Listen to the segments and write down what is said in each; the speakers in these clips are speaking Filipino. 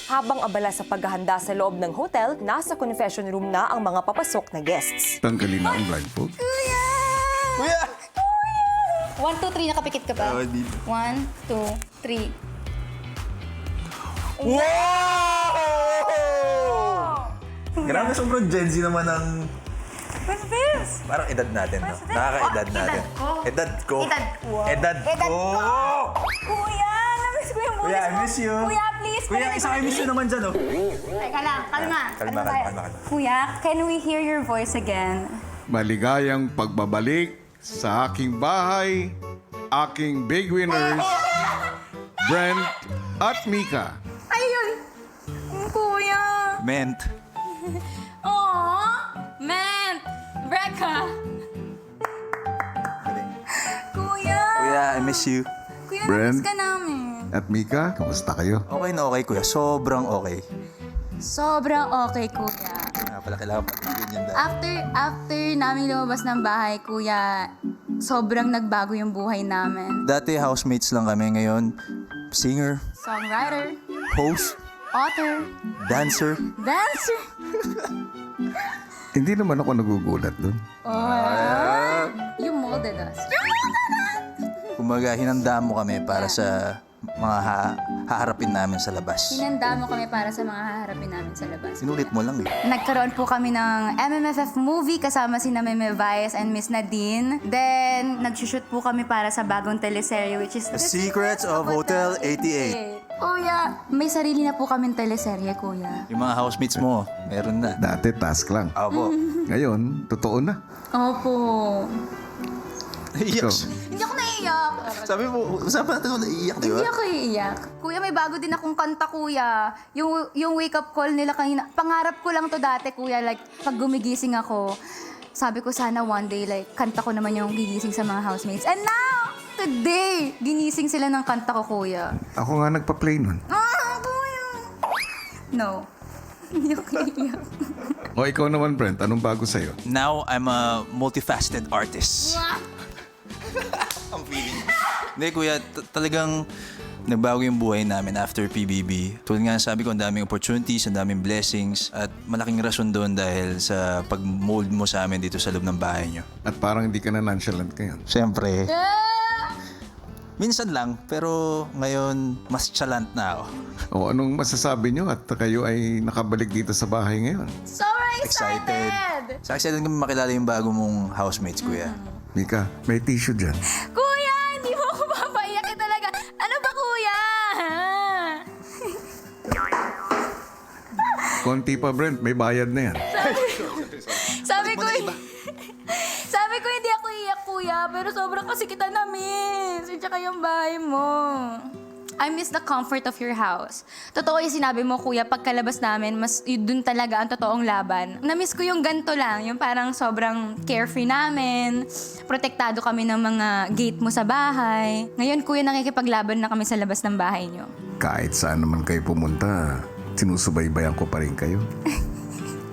Habang abala sa paghahanda sa loob ng hotel, nasa confession room na ang mga papasok na guests. Tanggalin na ang blindfold. Kuya! 1, 2, 3, nakapikit ka ba? 1, 2, 3. Wow! Grabe, sobrang Gen Z naman ang... What's this? Parang edad natin, no? Nakaka-edad natin. Edad ko. Edad ko. Kuya! Namiss ko yung bonus Kuya, I mo. miss you. Kuya, please. Kuya, isang I miss you naman dyan, oh. Teka lang, kalma. Kalma, tayo? kalma. Kuya, can we hear your voice again? Maligayang pagbabalik sa aking bahay, aking big winners, Brent at Mika. Ayun! Kuya! Ment. Aww! Man! Brecca! Kuya! Kuya, I miss you. Kuya, Brent? namiss ka namin. At Mika, kamusta kayo? Okay na okay, kuya. Sobrang okay. Sobrang okay, kuya. Pala kailangan patigin yan dahil. After namin lumabas ng bahay, kuya, sobrang nagbago yung buhay namin. Dati housemates lang kami, ngayon singer, Songwriter, host, author, dancer. dancer. Hindi naman ako nagugulat doon. You molded us. Kumaga, hinanda mo kami para sa mga haharapin namin sa labas. Hinanda mo kami para sa mga haharapin namin sa labas. Sinulit mo lang eh. Nagkaroon po kami ng MMFF movie kasama si Meme Vice and Miss Nadine. Then, nagsushoot po kami para sa bagong teleserye which is The Secrets of Hotel 88. Kuya, may sarili na po kaming teleserye, kuya. Yung mga housemates mo, meron na. Dati task lang. Opo. Ngayon, totoo na. Opo. Iyak. So, Hindi ako naiiyak. Sabi mo, usapan natin kung naiiyak, di ba? Hindi ako iiyak. Kuya, may bago din akong kanta, kuya. Yung wake-up call nila kanina. Pangarap ko lang to dati, kuya. Like, pag gumigising ako, sabi ko sana one day, like, kanta ko naman yung gigising sa mga housemates. And now, today, ginising sila ng kanta ko, kuya. ako nga nagpa-play nun. Kuya. No. Hindi ako iiyak. O ikaw naman, Brent, anong bago sa'yo? Now, I'm a multifaceted artist. Ang feeling. Hindi, kuya, talagang nagbago yung buhay namin after PBB. Tulad nga sabi ko, ang daming opportunities, ang daming blessings, at malaking rason doon dahil sa pag-mold mo sa amin dito sa loob ng bahay nyo. At parang hindi ka na nonchalant ngayon. Siyempre. Minsan lang, pero ngayon, mas chalant na ako. O anong masasabi nyo at kayo ay nakabalik dito sa bahay ngayon? Sobrang excited! So excited kami makilala yung bago mong housemates, kuya. Mika, may tissue dyan. Kuya, hindi mo ako papaiyakin talaga. Ano ba, kuya? Konti pa, Brent. May bayad na yan. Sabi ko, sabi ko hindi ako iyak, kuya, pero sobrang kasi kita na-miss. At saka yung bahay mo. I miss the comfort of your house. Totoo yung sinabi mo, kuya, pagkalabas namin, mas yun dun talaga ang totoong laban. Na-miss ko yung ganito lang, yung parang sobrang carefree namin, protektado kami ng mga gate mo sa bahay. Ngayon, kuya, nakikipaglaban na kami sa labas ng bahay nyo. Kahit saan naman kayo pumunta, sinusubaybayan ko pa rin kayo.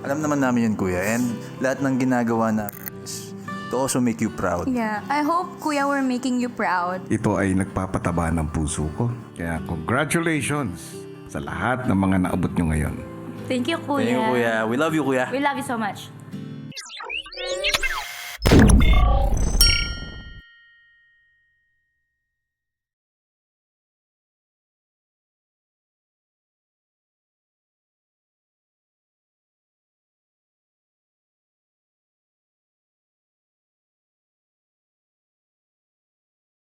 Alam naman namin yun, kuya. And lahat ng ginagawa namin is to also make you proud. Yeah, I hope, kuya, we're making you proud. Ito ay nagpapataba ng puso ko. Kaya congratulations sa lahat ng mga naabot nyo ngayon. Thank you, kuya. Thank you, kuya. We love you, kuya. We love you so much.